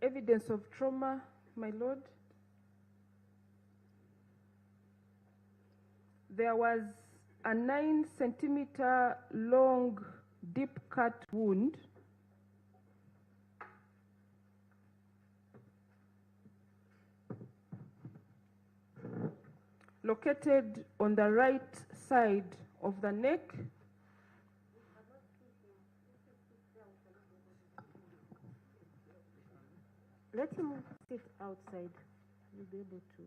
evidence of trauma, my Lord. There was a 9-centimeter long deep cut wound located on the right side of the neck. Let him sit outside. You'll be able to.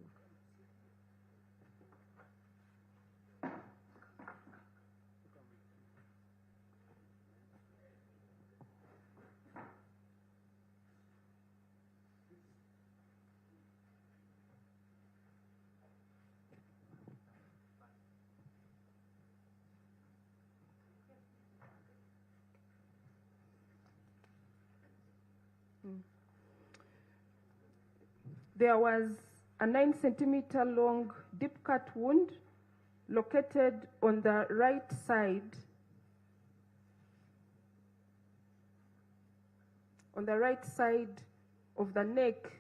There was a 9-centimeter long deep cut wound located on the right side of the neck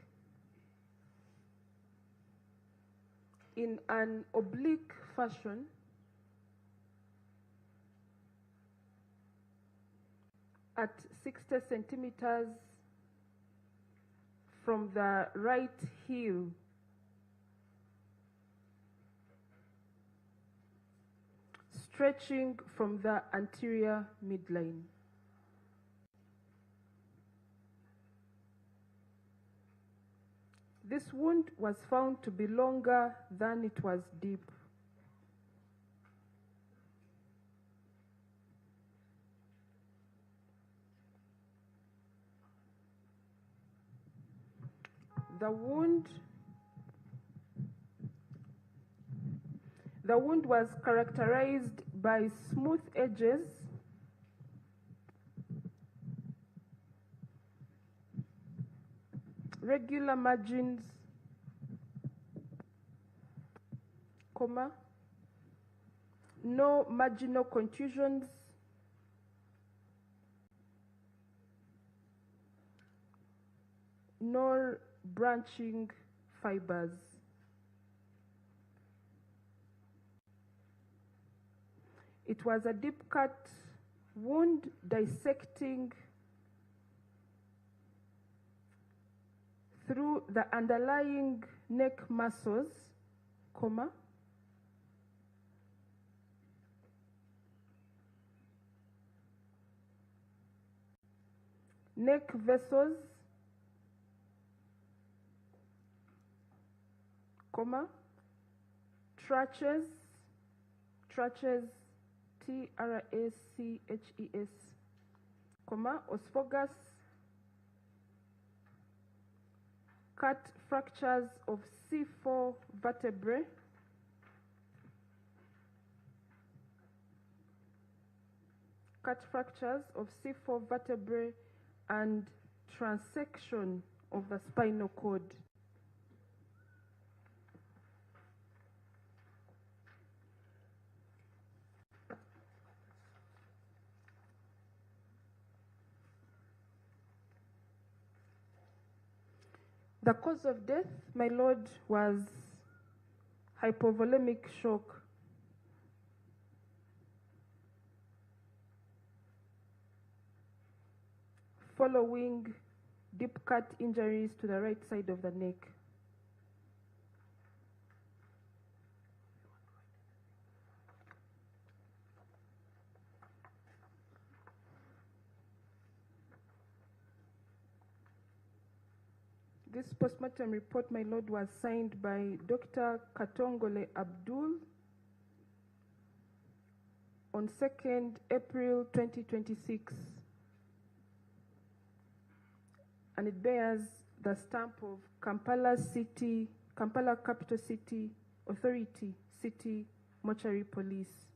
in an oblique fashion at 60 centimeters from the right heel stretching from the anterior midline. This wound was found to be longer than it was deep. The wound was characterized by smooth edges, regular margins, no marginal contusions, nor branching fibers. It was a deep cut wound dissecting through the underlying neck muscles, neck vessels, trachea, TRACHES, esophagus, cut fractures of C4 vertebrae, and transection of the spinal cord. The cause of death, my Lord, was hypovolemic shock. Following deep cut injuries to the right side of the neck. This postmortem report, my Lord, was signed by Dr. Katongole Abdul on 2nd April 2026. And it bears the stamp of Kampala Capital City Authority, City Mortuary Police.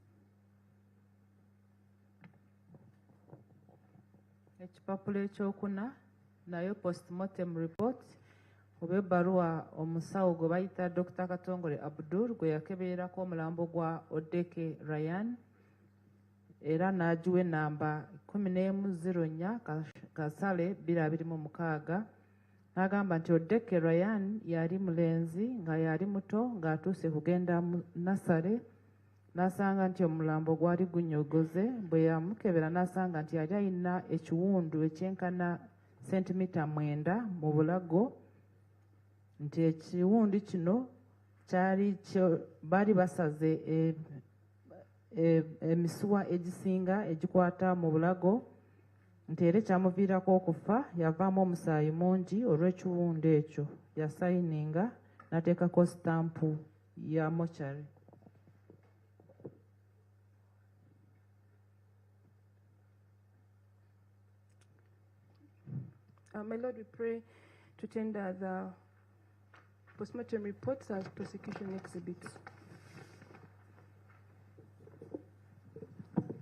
Ekipapula ekyokuna nayo postmortem report oba ebbaluwa omusawo gwe bayita Dr. Katongole Abdul gwe yakebererako omulambo gwa Odeke Ryan era n'agiwa ennamba 1104 Kasale 2026 n'agamba nti Odeke Ryan yali mulenzi nga yali muto ng'atuuse kugenda mu nasale n'asanga nti omulambo gwali gunyogoze. Bwe yamukebera n'asanga nti yali alina ekiwundu ekyenkana sentimita 9 mu bulago, nti ekiwundu kino baali basaze emisuwa egisinga egikwata mu bulago, nti era kyamuviirako okufa. Yavaamu omusaayi mungi olw'ekiwundu ekyo. Yasayininga n'ateekako sitampu ya mochari. My Lord, we pray to tender the postmortem reports as prosecution exhibits.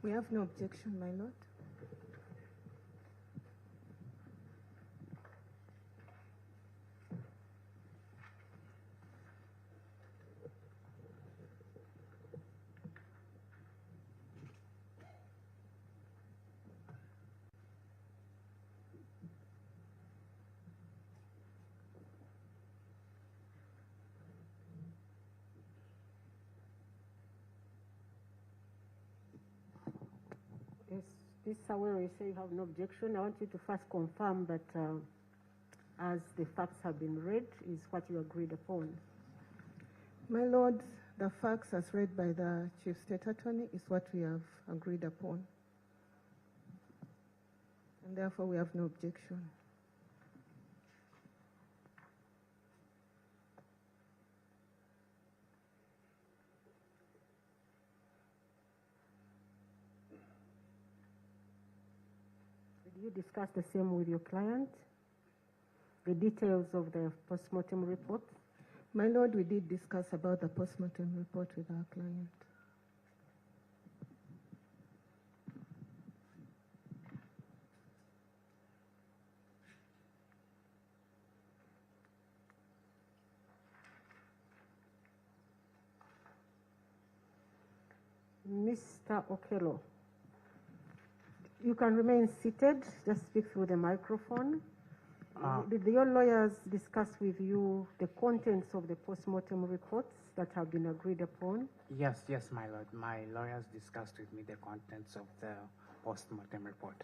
We have no objection, my Lord. This however, you say you have no objection. I want you to first confirm that as the facts have been read is what you agreed upon. My Lord, the facts as read by the Chief State Attorney is what we have agreed upon. And therefore we have no objection. Did you discuss the same with your client? The details of the postmortem report? My Lord, we did discuss about the postmortem report with our client. Mr. Okello, you can remain seated, just speak through the microphone. Did your lawyers discuss with you the contents of the postmortem reports that have been agreed upon? Yes, my Lord. My lawyers discussed with me the contents of the postmortem report.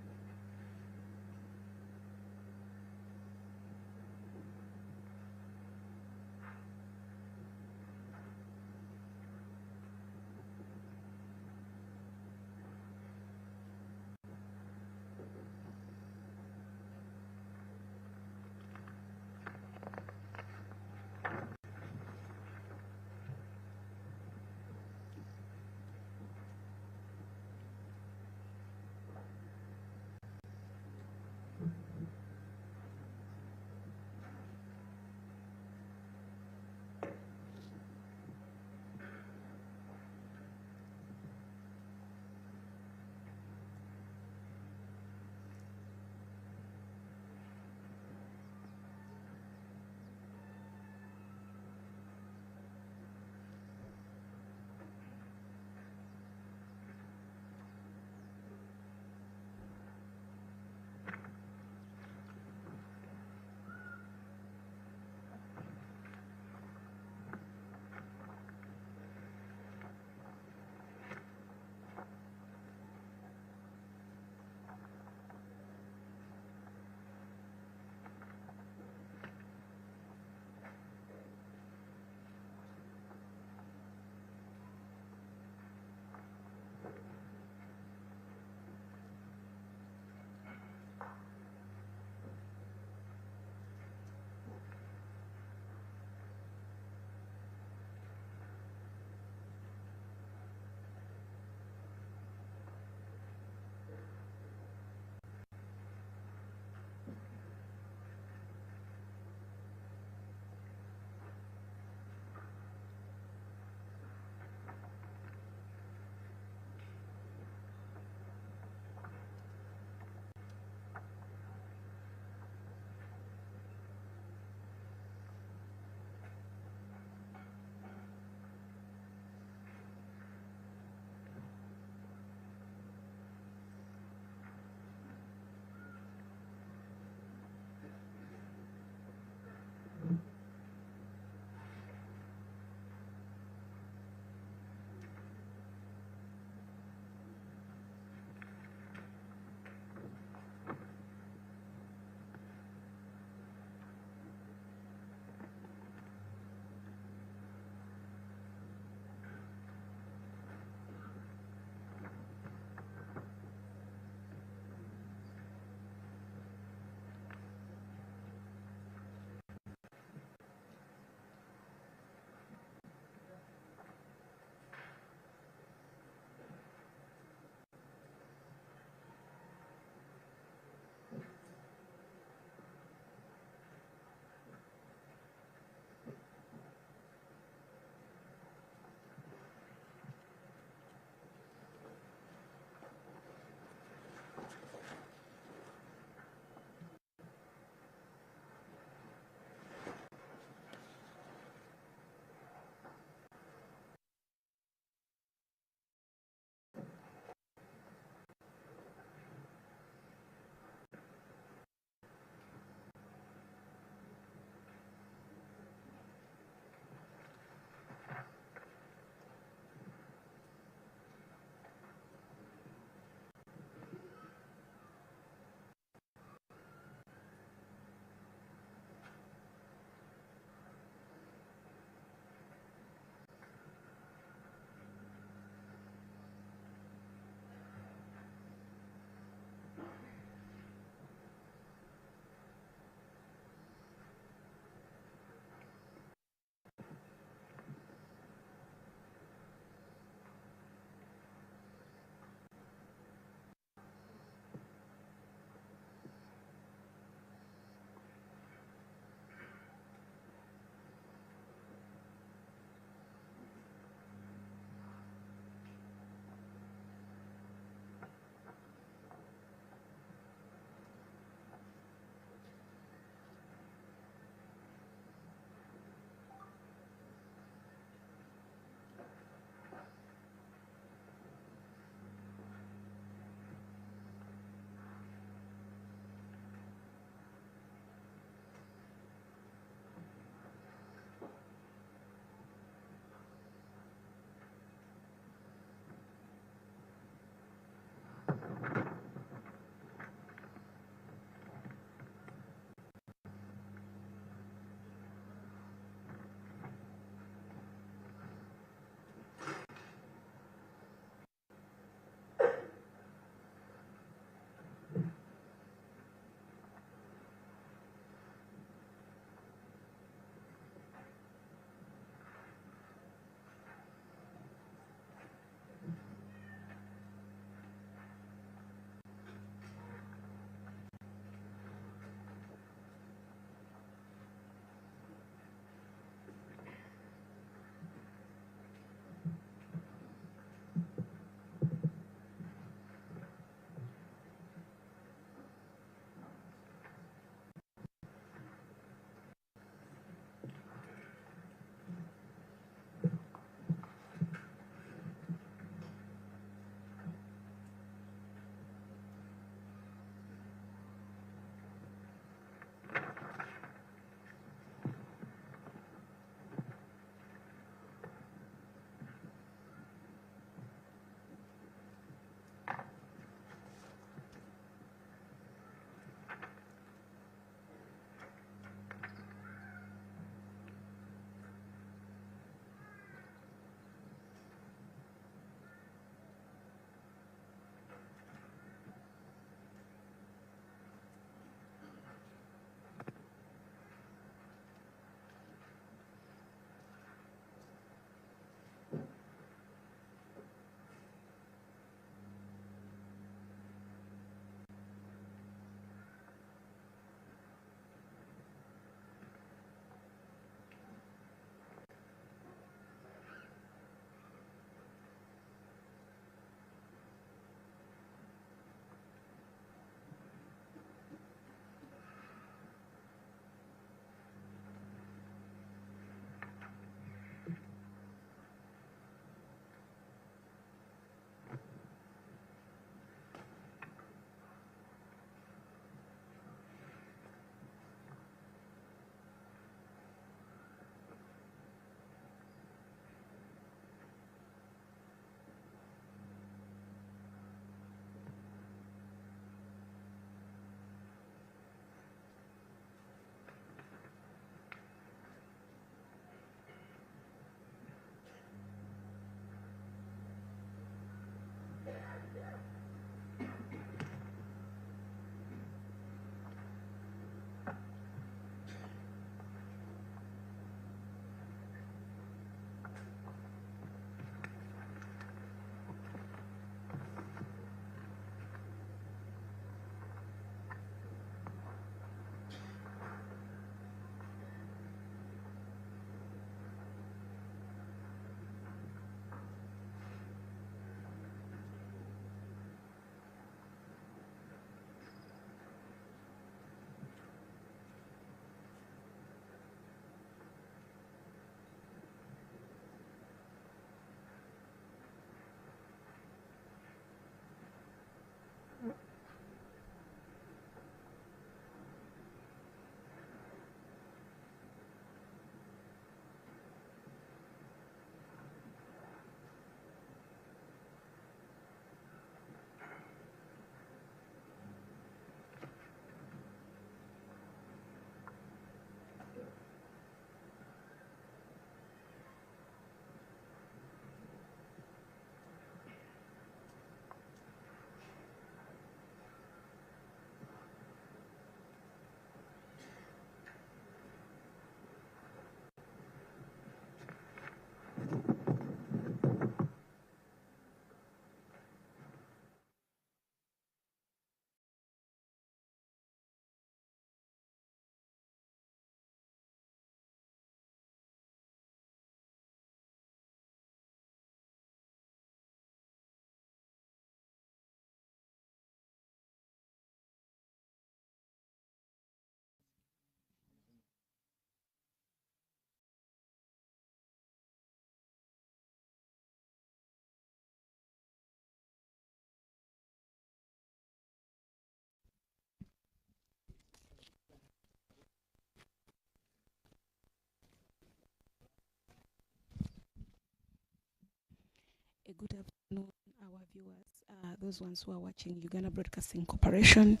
Good afternoon, our viewers, those ones who are watching Uganda Broadcasting Corporation.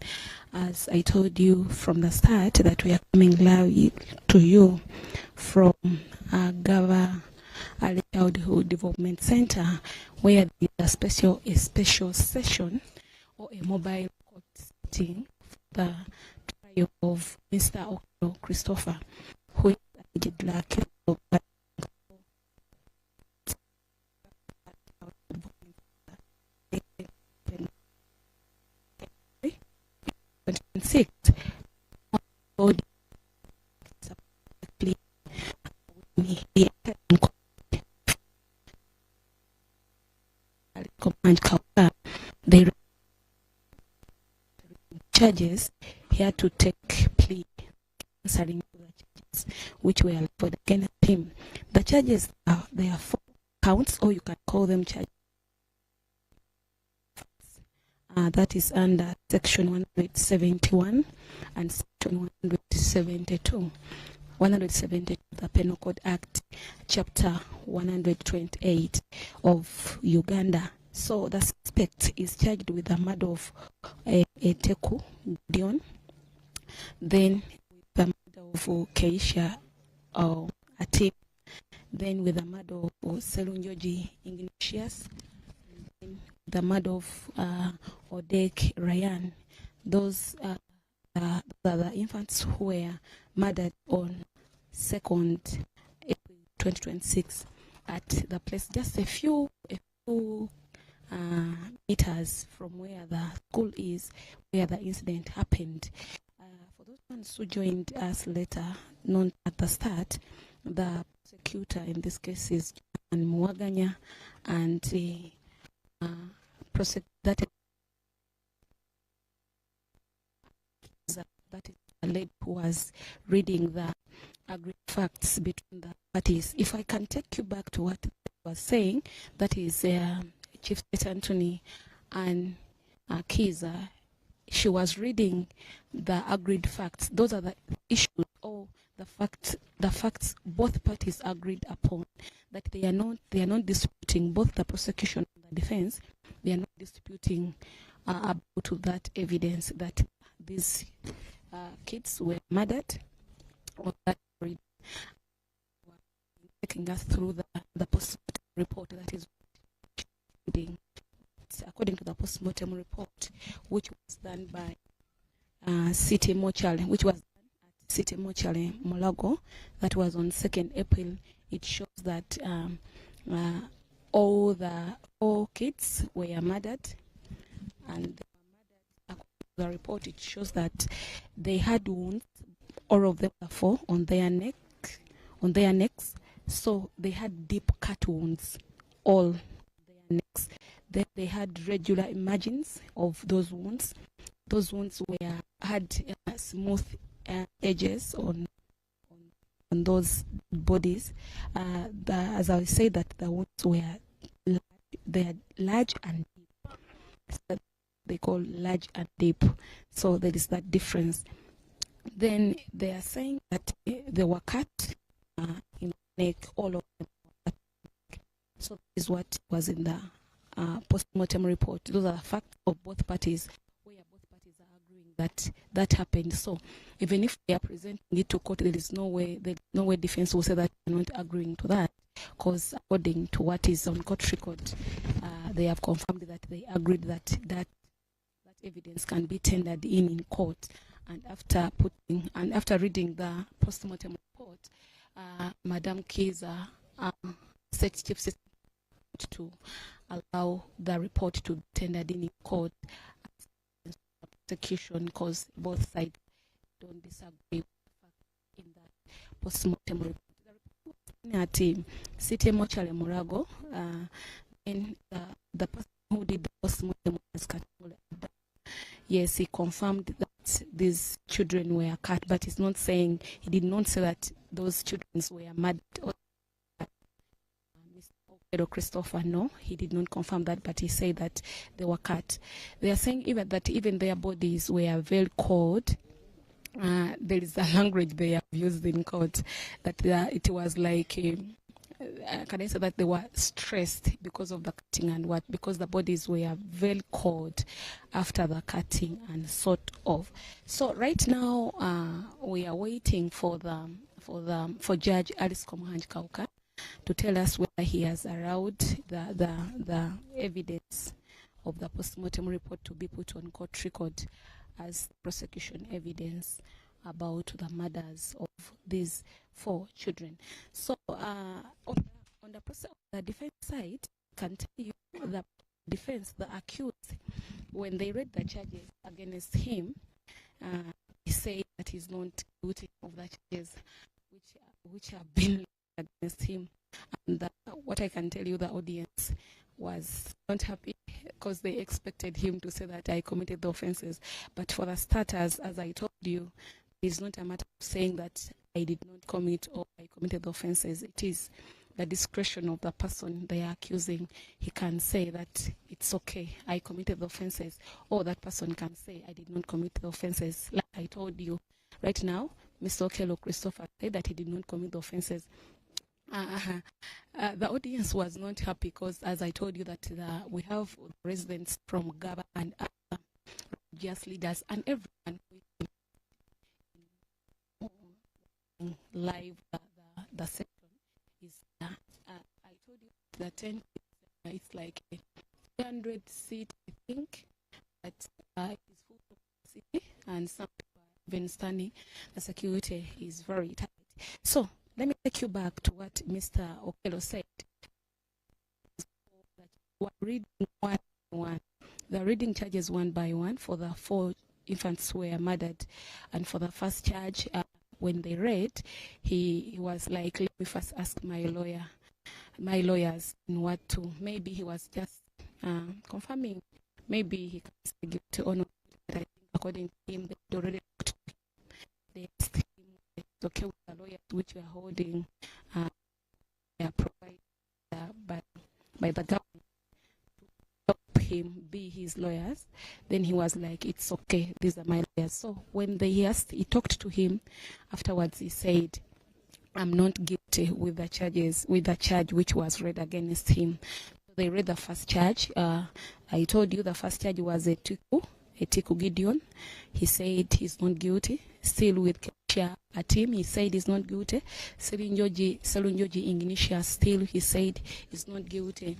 As I told you from the start that we are coming live to you from Gaba Early Childhood Development Center, where there is a special session or a mobile court sitting for the trial of Mr. Okello Christopher, who is allegedly killed by 26. They charges he had to take plea answering to the charges which were leveled against him. The charges there are 4 counts, or you can call them charges. That is under section 171 and section 172. 172 of the Penal Code Act, chapter 128 of Uganda. So the suspect is charged with the murder of Teku Dion, then with the murder of Keisha Atip, then with the murder of Selunjoji Ignatius, the murder of Odek Ryan. Those are the infants who were murdered on 2nd April 2026 at the place just a few meters from where the school is, where the incident happened. For those ones who joined us later, not at the start, the prosecutor in this case is John Muwaganya, and that is a lady who was reading the agreed facts between the parties. If I can take you back to what I was saying, that is Chief State Anthony and Kiza, she was reading the agreed facts. Those are the issues or the facts both parties agreed upon, that they are not disputing, both the prosecution and the defense. They are not disputing about that evidence that these kids were murdered, or that taking us through the postmortem report that is according to the postmortem report, which was done by City Mortuary, which was done at City Mortuary Mulago. That was on 2nd April. It shows that all the 4 kids were murdered, and according to the report, it shows that they had wounds, all of them are 4, on their necks. So they had deep cut wounds, all their necks. Then they had regular margins of those wounds. Those wounds had smooth edges on those bodies. As I say, that the wounds they are large and deep. So they call large and deep. So there is that difference. Then they are saying that they were cut in the neck, all of them. So this is what was in the post-mortem report. Those are the facts of both parties, where both parties are agreeing that happened. So even if they are presenting it to court, there is no way defense will say that they're not agreeing to that, because according to what is on court record, they have confirmed that they agreed that evidence can be tendered in court. And after reading the post-mortem report, Madam Kiza said Chief Justice to allow the report to be tendered in court as prosecution, because both sides don't disagree with the fact in that post-mortem report. The report at City Mortuary Murago, and the person who did the post-mortem was Katole. Yes, he confirmed that these children were cut, but he did not say that those children were murdered. Mr. Christopher, no, he did not confirm that, but he said that they were cut. They are saying even their bodies were very cold. There is a language they have used in court that it was like can I say that they were stressed because of the cutting and what? Because the bodies were very cold after the cutting and sort of. So right now, we are waiting for Judge Alice Komuhanji Kauka to tell us whether he has allowed the evidence of the postmortem report to be put on court record as prosecution evidence about the murders of these 4 children. So on the defense side, can tell you the defense, the accused, when they read the charges against him, he said that he's not guilty of the charges which have been against him. And what I can tell you, the audience was not happy because they expected him to say that I committed the offenses. But for the starters, as I told you, it's not a matter of saying that I did not commit or I committed the offenses. It is the discretion of the person they are accusing. He can say that it's okay, I committed the offenses, or that person can say I did not commit the offenses. Like I told you, right now, Mr. Okello Christopher said that he did not commit the offenses. The audience was not happy because, as I told you, that we have residents from Gaba and other religious leaders and everyone live the session is I told you the tent it's like a 300 seat, I think, but it's full capacity and some people are even standing. The security is very tight. So let me take you back to what Mr. Okello said. We're reading one by one. They're reading charges one by one for the 4 infants who were murdered, and for the first charge. When they read, he was like, let me first ask my lawyers in what to. Maybe he was just confirming. Maybe he can say guilty or not. But I think according to him, they already talked to him. They asked him if it's okay with the lawyers which we are holding, they are provided by the government to help him be his lawyers. Then he was like, it's okay, these are my lawyers. So when he talked to him afterwards, he said, I'm not guilty with the charge which was read against him. So they read the first charge. I told you the first charge was a Tiku Gideon. He said he's not guilty. Still with Kesha Atim, he said he's not guilty. Selunjoji Ignitia, still he said he's not guilty.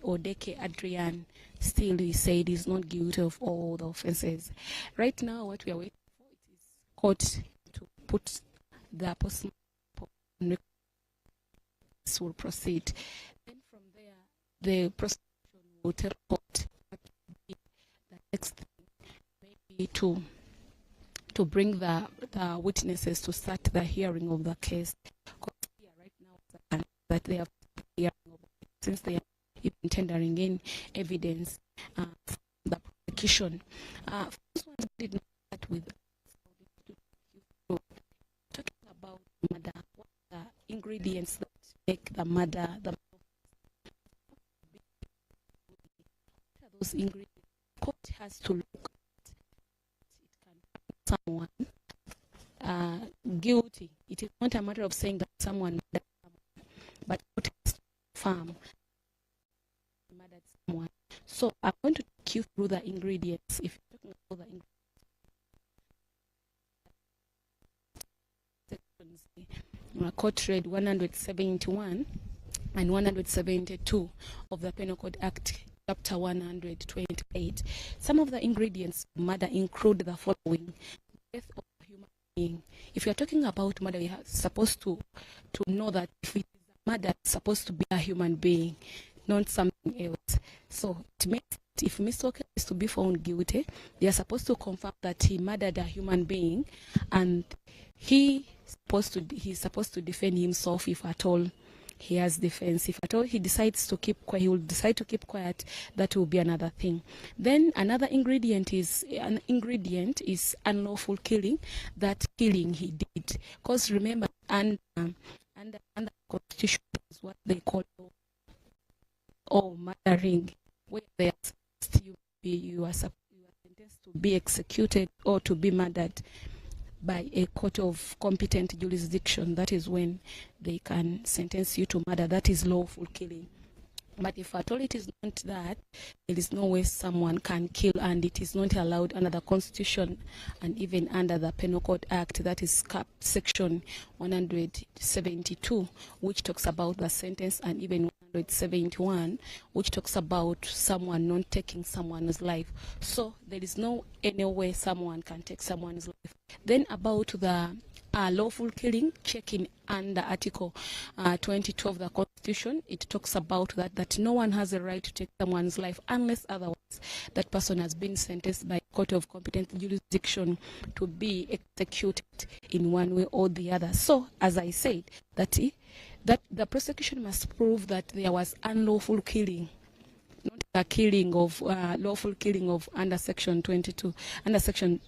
Odeke Adrian, still he said he's not guilty of all the offenses. Right now, what we are waiting for is court to put the postmortem. This will proceed. Then from there, the prosecution will tell court what will be the next thing, maybe to bring the witnesses to start the hearing of the case. Because here right now that they have hearing of it, since they are even tendering in evidence from the prosecution. First one did not start with talking about murder. What are the ingredients that make the murder? What are those ingredients? Court has to look at it can find someone guilty. It is not a matter of saying that someone murdered someone, but court has to confirm murdered someone. So I'm going to take you through the ingredients. If you're talking about the ingredients, Court read 171 and 172 of the Penal Code Act, Chapter 128. Some of the ingredients of murder include the following: death of a human being. If you're talking about murder, we are supposed to know that if it is a murder, it's supposed to be a human being, not something else. So it makes it, if Mr. Okello is to be found guilty, they are supposed to confirm that he murdered a human being, and he's supposed to defend himself if at all he has defense. If at all he decides to keep quiet, he will decide to keep quiet. That will be another thing. Then another ingredient is unlawful killing. That killing he did, because remember, under the Constitution is what they call murdering, where they are you are sentenced to be executed or to be murdered by a court of competent jurisdiction, that is when they can sentence you to murder. That is lawful killing. But if at all it is not that, there is no way someone can kill, and it is not allowed under the Constitution and even under the Penal Code Act, that is Section 172, which talks about the sentence, and even 171, which talks about someone not taking someone's life. So there is no any way someone can take someone's life. Then about the lawful killing, checking under Article 22 of the Constitution, it talks about that no one has a right to take someone's life unless otherwise that person has been sentenced by a court of competent jurisdiction to be executed in one way or the other. So, as I said, that the prosecution must prove that there was unlawful killing, not a killing of lawful killing of under Section 22, under Section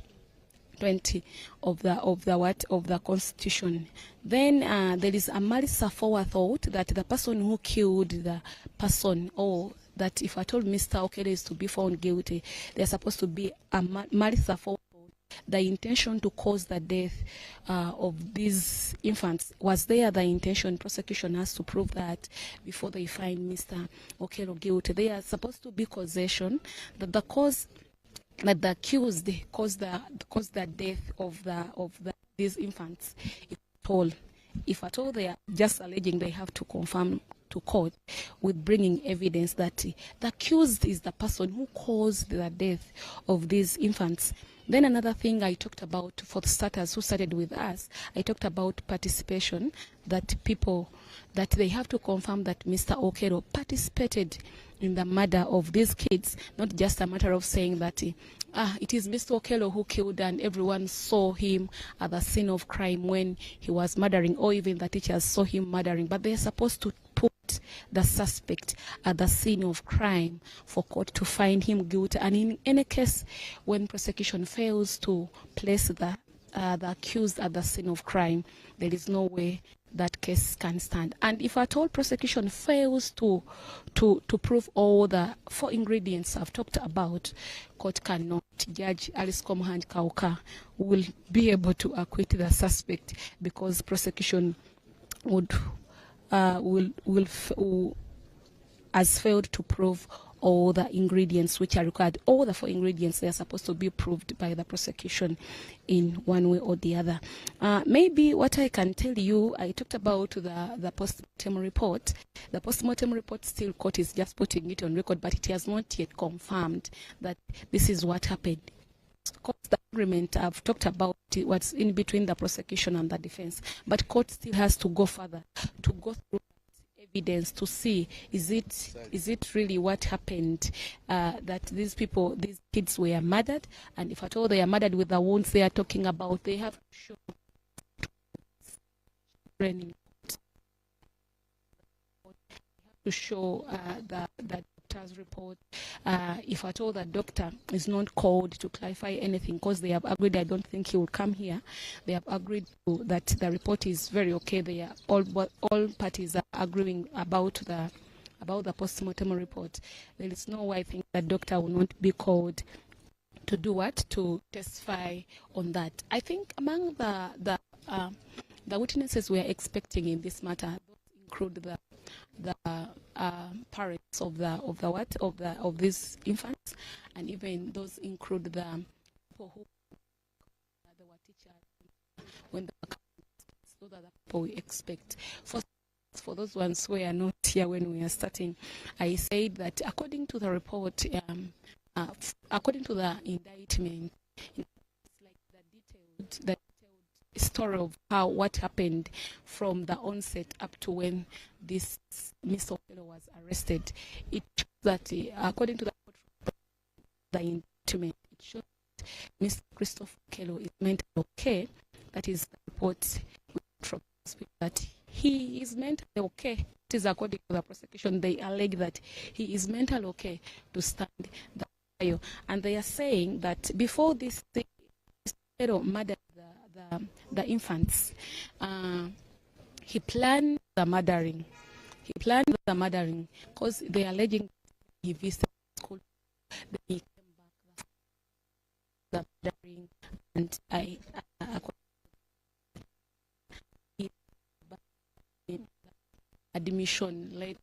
20 of the Constitution. Then there is a malice aforethought that the person who killed the person, or that if at all Mr. Okello is to be found guilty, there's supposed to be a malice aforethought. The intention to cause the death of these infants, was there the intention? Prosecution has to prove that before they find Mr. Okello guilty. They are supposed to be causation, that the cause, that the accused caused the death of these infants. If at all they are just alleging, they have to confirm to court with bringing evidence that the accused is the person who caused the death of these infants. Then another thing I talked about, for the starters who started with us, I talked about participation, that they have to confirm that Mr. Okello participated in the murder of these kids, not just a matter of saying that it is Mr. Okello who killed and everyone saw him at the scene of crime when he was murdering, or even the teachers saw him murdering, but they are supposed to put the suspect at the scene of crime for court to find him guilty. And in any case, when prosecution fails to place the accused at the scene of crime, there is no way that case can stand. And if at all prosecution fails to prove all the 4 ingredients I've talked about, court cannot. Judge Alice Komhand Kauka will be able to acquit the suspect, because prosecution has failed to prove all the ingredients which are required. All the 4 ingredients, they are supposed to be proved by the prosecution in one way or the other. Maybe what I can tell you, I talked about the post-mortem report. The post-mortem report, still court is just putting it on record, but it has not yet confirmed that this is what happened. The agreement I've talked about what's in between the prosecution and the defense, but court still has to go further, to go through evidence to see is it really what happened, that these kids were murdered, and if at all they are murdered with the wounds they are talking about, they have to show training, to show the doctor's report. If at all the doctor is not called to clarify anything, because they have agreed, I don't think he will come here, they have agreed that the report is very okay. They are all parties are agreeing about the post-mortem report. There is no way I think the doctor will not be called to do what? To testify on that. I think among the witnesses we are expecting in this matter, those include the parents of these infants, and even those include the people who were teachers when the those are the people we expect. For those ones who are not here when we are starting, I said that according to the report, according to the indictment, it's like the detailed story of what happened from the onset up to when this Mr. Okello was arrested. It shows that according to the indictment, it shows that Mr. Christopher Okello is mentally okay. That is the report from the hospital, that he is mentally okay. It is according to the prosecution. They allege that he is mentally okay to stand the trial, and they are saying that before this thing, Mr. Okello murdered the infants, he planned the murdering. Because they are alleging he visited school, then he came back, the murdering, and according admission late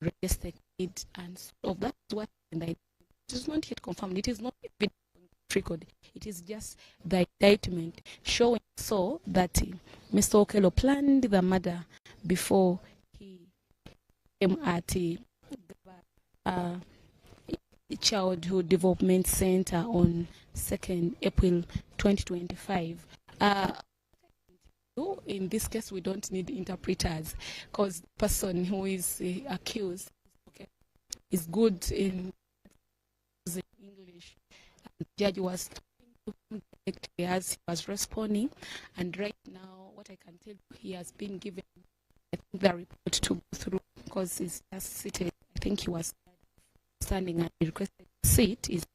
registered it, and sort of that's what it is not yet confirmed. It is not even record. It is just the indictment showing so that Mr. Okello planned the murder before he came at Gaba Childhood Development Center on 2nd April 2025. In this case, we don't need interpreters because the person who is accused is good in English. And the judge was talking directly as he was responding, and right now, what I can tell you, he has been given the report to go through because he's just seated. I think he was standing and he requested to sit. Is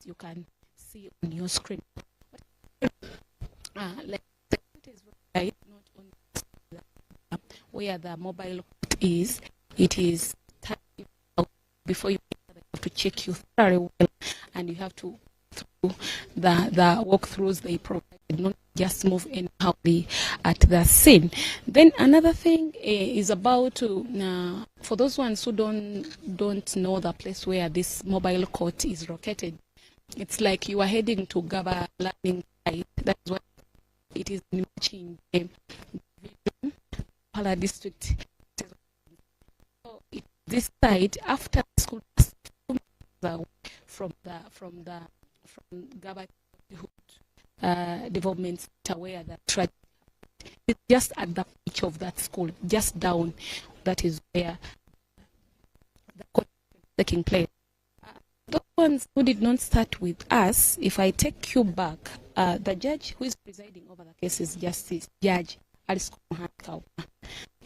you can see on your screen. Like right, not on where the mobile is, it is before you have to check you very well, and you have to through the walkthroughs they provide, not just move anyhow at the scene. Then another thing is about for those ones who don't know the place where this mobile court is located. It's like you are heading to Gaba landing site. That's what it is in Pala district. So this side after school from Gaba Development Center where the tragedy it's just at the pitch of that school, just down. That is where the court is taking place. Those ones who did not start with us, if I take you back, the judge who is presiding over the case is Justice Judge Alice Kaupa.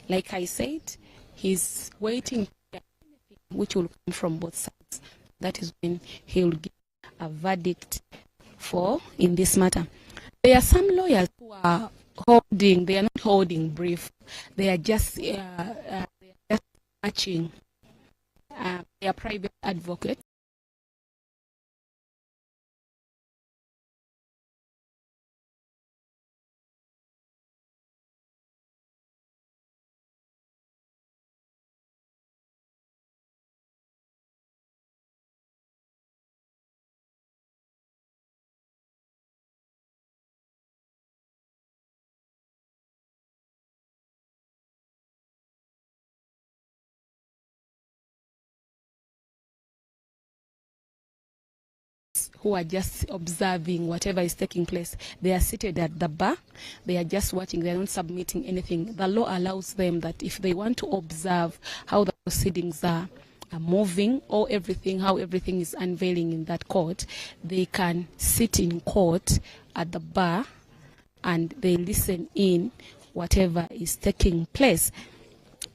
Like I said, he's waiting for anything which will come from both sides. That is when he will give a verdict for in this matter. There are some lawyers who are holding, they are not holding brief, they are just matching their private advocate. Who are just observing whatever is taking place. They are seated at the bar. They are just watching. They are not submitting anything. The law allows them that if they want to observe how the proceedings are moving or everything, how everything is unveiling in that court, they can sit in court at the bar and they listen in whatever is taking place.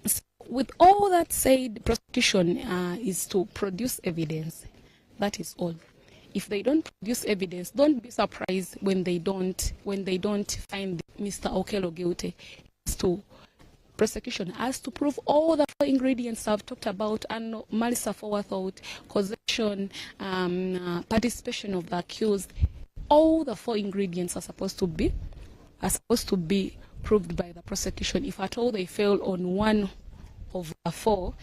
So with all that said, prosecution is to produce evidence. That is all. If they don't produce evidence, don't be surprised when they don't find Mr. Okello guilty. To prosecution has to prove all the four ingredients I've talked about: and malice aforethought, causation, participation of the accused. All the four ingredients are supposed to be proved by the prosecution. If at all they fail on one of the four,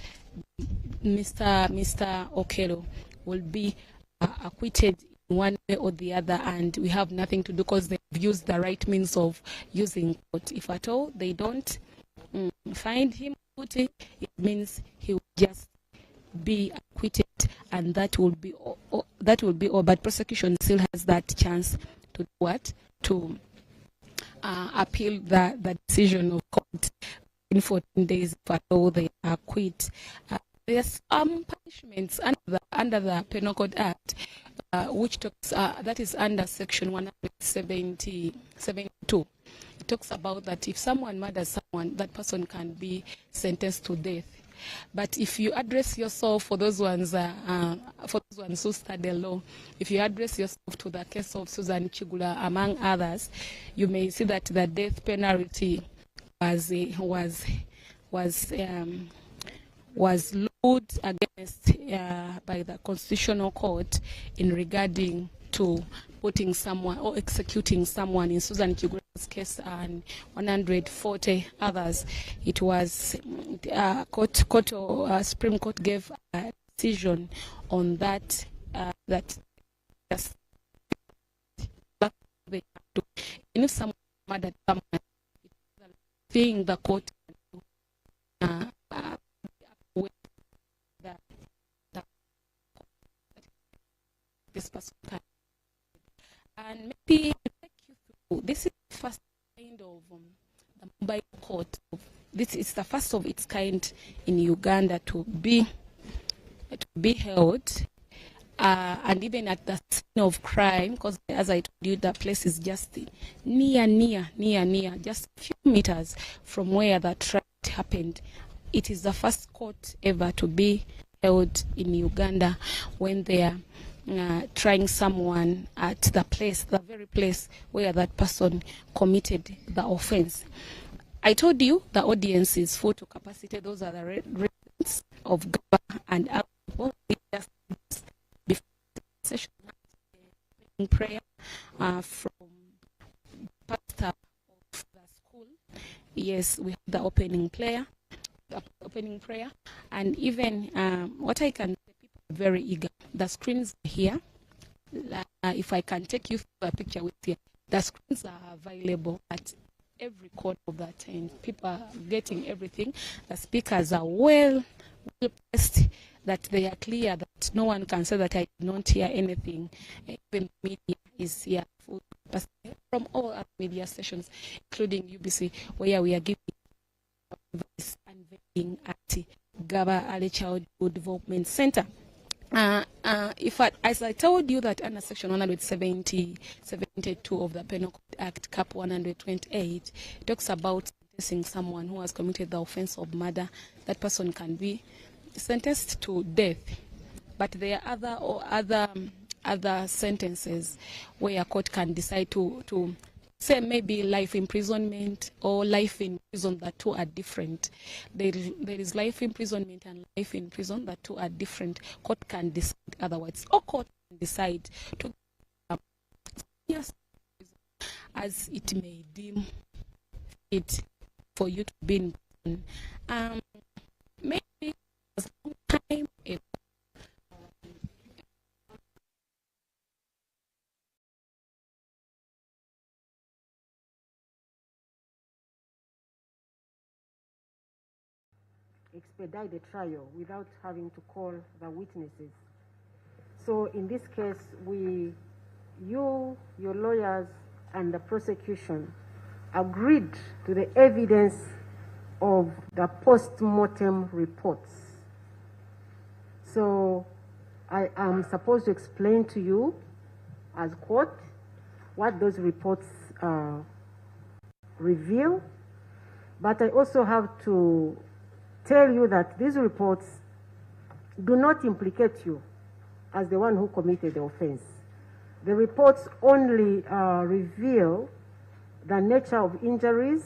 Mr. Okello will be acquitted in one way or the other, and we have nothing to do because they've used the right means of using court. If at all they don't find him guilty, it means he will just be acquitted, and that will be all. But prosecution still has that chance to do what? To appeal the decision of court in 14 days if at all they acquit. There's punishments under the Penal Code Act, which talks, that is under Section 172. It talks about that if someone murders someone, that person can be sentenced to death. But if you address yourself, for those ones who study law, if you address yourself to the case of Susan Chigula, among others, you may see that the death penalty was ruled against by the Constitutional Court in regarding to putting someone or executing someone in Susan Chigula's case and 140 others. It was Supreme Court gave a decision on that that just they have to. And if someone murdered someone, thing the court can do, with this person can. And maybe take you through. This is the first kind of the mobile court. This is the first of its kind in Uganda to be held, and even at the scene of crime, because as I told you, the place is just near, just a few meters from where the trial happened. It is the first court ever to be held in Uganda when they are trying someone at the very place where that person committed the offense. I told you the audience is full to capacity. Those are the residents of Gaba and Apple. Just before the session, prayer from pastor of the school. Yes, we have the opening prayer, and even what I can say, people are very eager. The screens are here. If I can take you through a picture with you, the screens are available at every corner of that tent. People are getting everything. The speakers are well placed, that they are clear, that no one can say that I did not hear anything. Even media is here from all other media stations, including UBC, where we are giving advice and unveiling at Gaba Early Childhood Development Center. As I told you that under Section 172 of the Penal Code Act, Cap 128, talks about sentencing someone who has committed the offense of murder. That person can be sentenced to death, but there are other sentences where a court can decide to say maybe life imprisonment or life in prison. The two are different. There is life imprisonment and life in prison. The two are different. Court can decide otherwise, or court can decide to yes, as it may deem it for you to be in prison. Maybe a long time ago. Expedite the trial without having to call the witnesses. So in this case, your lawyers and the prosecution agreed to the evidence of the post-mortem reports. So I am supposed to explain to you as court what those reports reveal, but I also have to tell you that these reports do not implicate you as the one who committed the offense. The reports only reveal the nature of injuries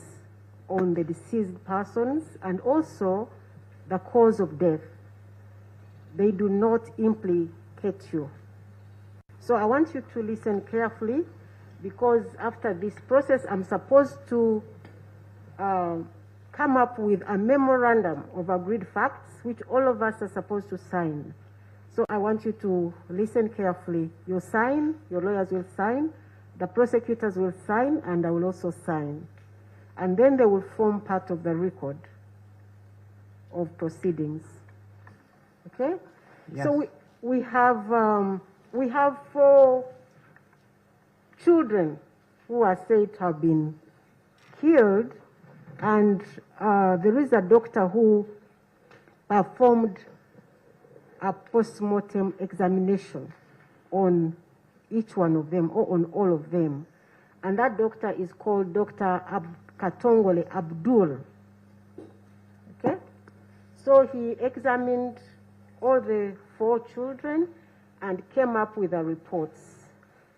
on the deceased persons and also the cause of death. They do not implicate you. So I want you to listen carefully, because after this process, I'm supposed to come up with a memorandum of agreed facts, which all of us are supposed to sign. So I want you to listen carefully. You sign, your lawyers will sign, the prosecutors will sign, and I will also sign. And then they will form part of the record of proceedings. Okay? Yes. So we have 4 children who are said to have been killed, and there is a doctor who performed a post-mortem examination on each one of them, or on all of them. And that doctor is called Dr. Katongole Abdul. Okay? So he examined all the 4 children and came up with the reports.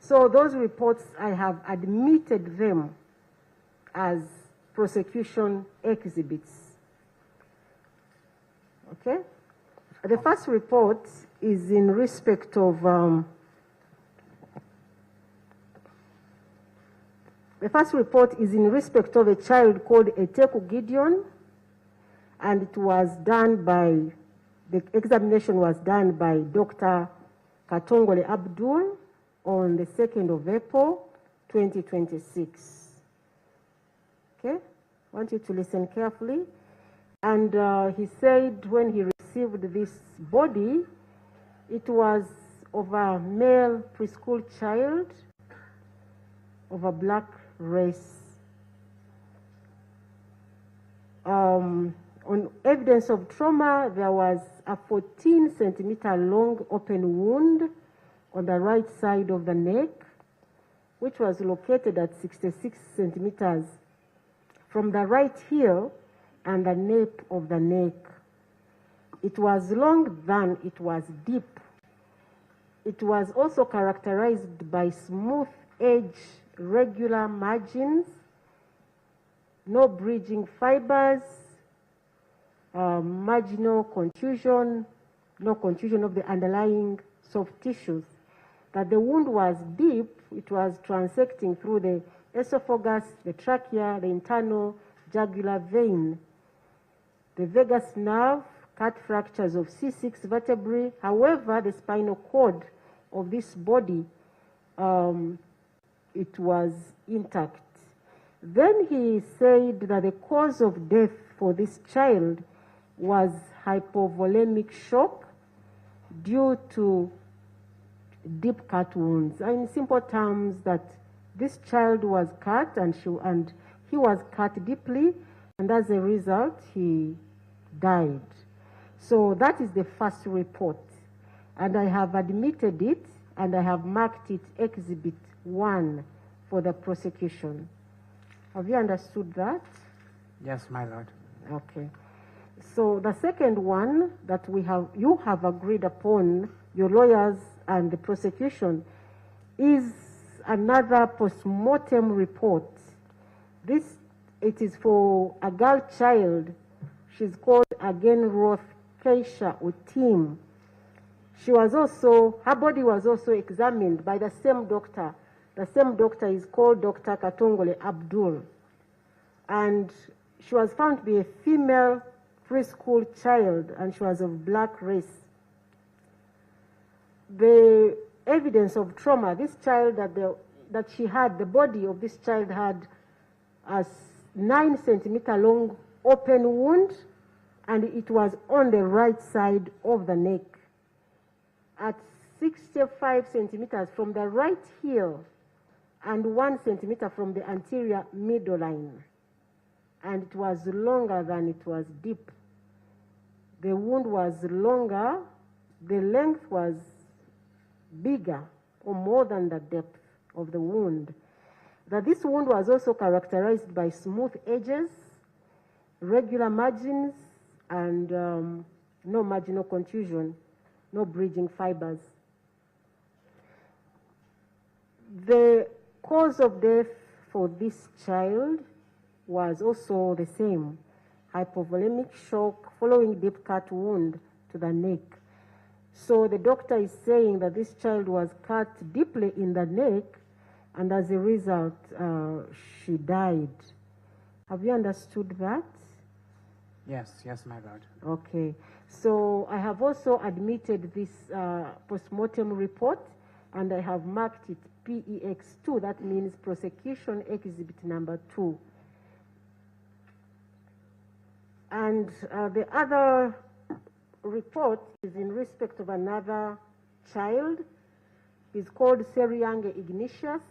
So those reports, I have admitted them as prosecution exhibits. Okay? The first report is in respect of The first report is in respect of a child called Eteku Gideon, and it was done by, the examination was done by Dr. Katongole Abdul on the 2nd of April, 2026. Okay, I want you to listen carefully. And he said when he received this body, it was of a male preschool child of a black race. On evidence of trauma, there was a 14-centimeter long open wound on the right side of the neck, which was located at 66 centimeters from the right heel and the nape of the neck. It was long than it was deep. It was also characterized by smooth edge, regular margins, no bridging fibers, marginal contusion, no contusion of the underlying soft tissues. That the wound was deep, it was transecting through the esophagus, the trachea, the internal jugular vein, the vagus nerve, cut fractures of C6 vertebrae. However, the spinal cord of this body, it was intact. Then he said that the cause of death for this child was hypovolemic shock due to deep cut wounds. In simple terms, that this child was cut and he was cut deeply, and as a result, he died. So that is the first report. And I have admitted it, and I have marked it Exhibit 1 for the prosecution. Have you understood that? Yes, my lord. Okay. So the second one that you have agreed upon, your lawyers and the prosecution, is another post-mortem report. It is for a girl child. She's called again Roth Keisha Utim. Her body was also examined by the same doctor. The same doctor is called Dr. Katongole Abdul. And she was found to be a female preschool child, and she was of black race. The evidence of trauma, this child that she had, the body of this child had a 9-centimeter long open wound, and it was on the right side of the neck at 65 centimeters from the right heel and 1 centimeter from the anterior middle line. And it was longer than it was deep. The wound was longer, the length was bigger or more than the depth of the wound. That this wound was also characterized by smooth edges, regular margins, and no marginal contusion, no bridging fibers. The cause of death for this child was also the same, hypovolemic shock following deep cut wound to the neck. So the doctor is saying that this child was cut deeply in the neck, and as a result, she died. Have you understood that? Yes, my lord. Okay. So I have also admitted this post-mortem report, and I have marked it PEX2. That means prosecution exhibit number 2. And the other report is in respect of another child. He's called Seriange Ignatius,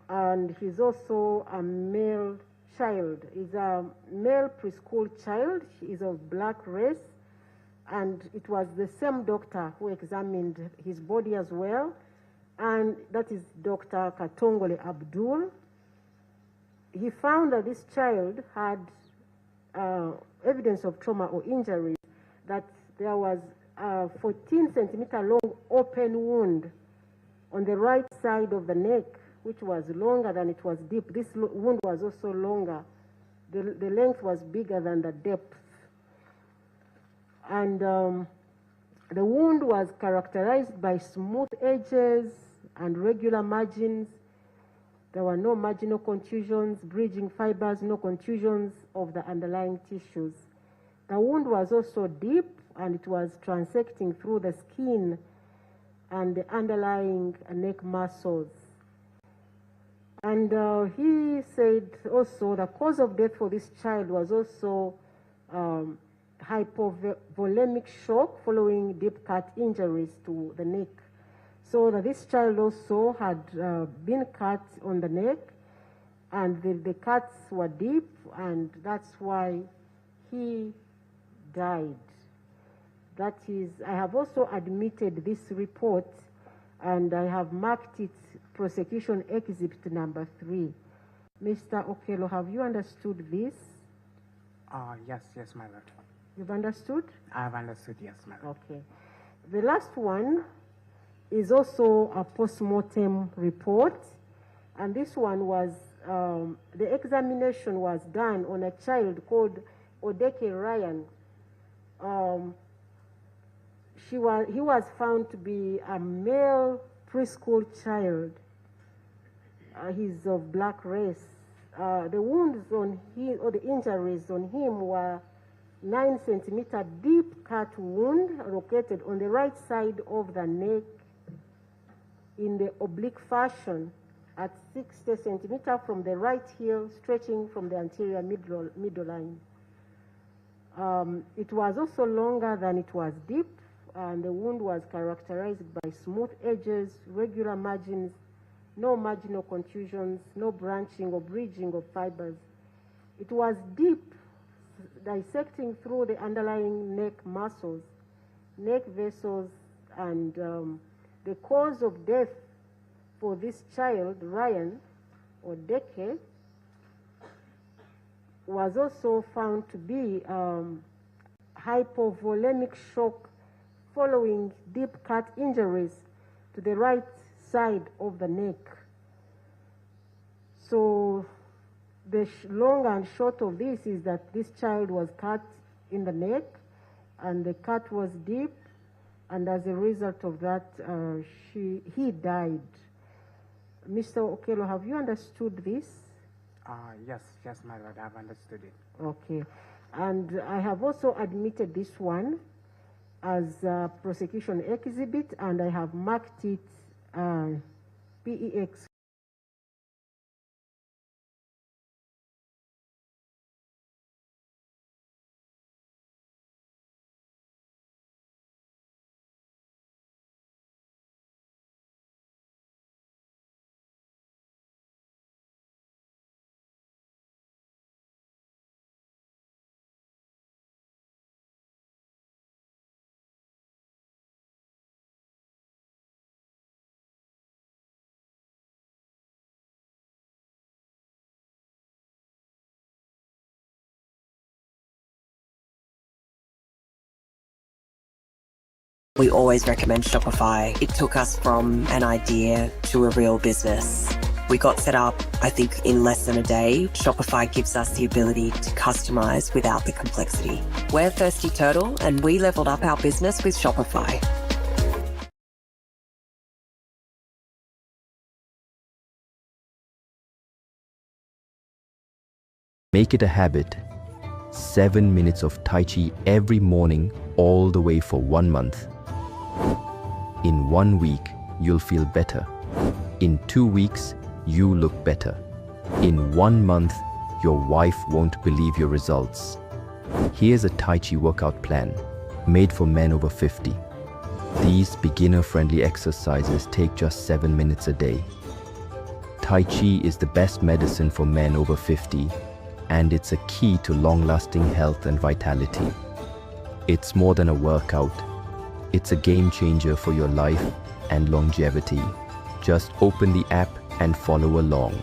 and he's also a male child. He's a male preschool child. He is of black race, and it was the same doctor who examined his body as well, and that is Dr. Katongole Abdul. He found that this child had evidence of trauma or injury, that there was a 14-centimeter long open wound on the right side of the neck, which was longer than it was deep. This wound was also longer. The length was bigger than the depth. And the wound was characterized by smooth edges and regular margins, There were no marginal contusions, bridging fibers, no contusions of the underlying tissues. The wound was also deep and it was transecting through the skin and the underlying neck muscles. And he said also the cause of death for this child was also hypovolemic shock following deep cut injuries to the neck. So that this child also had been cut on the neck, and the cuts were deep, and that's why he died. That is, I have also admitted this report, and I have marked it prosecution exhibit number 3. Mr. Okello, have you understood this? Yes, my lord. You've understood? I have understood, yes, my lord. Okay. The last one is also a post-mortem report, and this one was, the examination was done on a child called Odeke Ryan. He was found to be a male preschool child. He's of black race. The wounds on him, or the injuries on him, were 9 centimeter deep cut wound located on the right side of the neck in the oblique fashion at 60 centimeter from the right heel, stretching from the anterior midline. It was also longer than it was deep, and the wound was characterized by smooth edges, regular margins, no marginal contusions, no branching or bridging of fibers. It was deep, dissecting through the underlying neck muscles, neck vessels, and the cause of death for this child, Ryan Odeke, was also found to be hypovolemic shock following deep cut injuries to the right side of the neck. So the long and short of this is that this child was cut in the neck, and the cut was deep, and as a result of that, he died. Mr. Okello, have you understood this? Yes, my lord, I have understood it. Okay. And I have also admitted this one as a prosecution exhibit, and I have marked it PEX. We always recommend Shopify. It took us from an idea to a real business. We got set up, I think, in less than a day. Shopify gives us the ability to customize without the complexity. We're Thirsty Turtle, and we leveled up our business with Shopify. Make it a habit. 7 minutes of Tai Chi every morning, all the way for 1 month. In 1 week, you'll feel better. In 2 weeks, you look better. In 1 month, your wife won't believe your results. Here's a Tai Chi workout plan, made for men over 50. These beginner-friendly exercises take just 7 minutes a day. Tai Chi is the best medicine for men over 50, and it's a key to long-lasting health and vitality. It's more than a workout. It's a game changer for your life and longevity. Just open the app and follow along.